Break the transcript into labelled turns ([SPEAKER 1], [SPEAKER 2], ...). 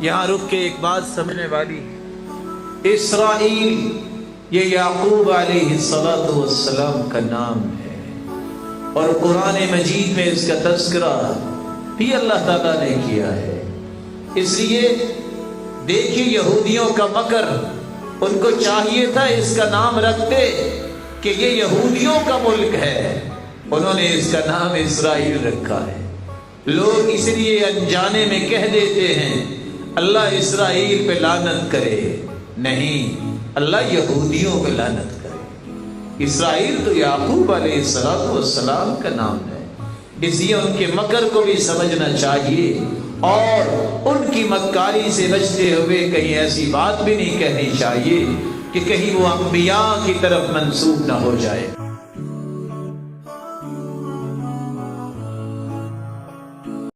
[SPEAKER 1] یہاں رک کے ایک بات سمجھنے والی، اسرائیل یہ یعقوب علیہ السلام کا نام ہے، اور قرآن مجید میں اس کا تذکرہ بھی اللہ تعالیٰ نے کیا ہے۔ اس لیے دیکھیے یہودیوں کا مکر، ان کو چاہیے تھا اس کا نام رکھتے کہ یہ یہودیوں کا ملک ہے، انہوں نے اس کا نام اسرائیل رکھا ہے۔ لوگ اس لیے انجانے میں کہہ دیتے ہیں اللہ اسرائیل پہ لعنت کرے، نہیں، اللہ یہودیوں پہ لعنت کرے۔ اسرائیل تو یعقوب علیہ السلام کا نام ہے، اس لیے ان کے مکر کو بھی سمجھنا چاہیے، اور ان کی مکاری سے بچتے ہوئے کہیں ایسی بات بھی نہیں کہنی چاہیے کہ کہیں وہ انبیاء کی طرف منسوب نہ ہو جائے۔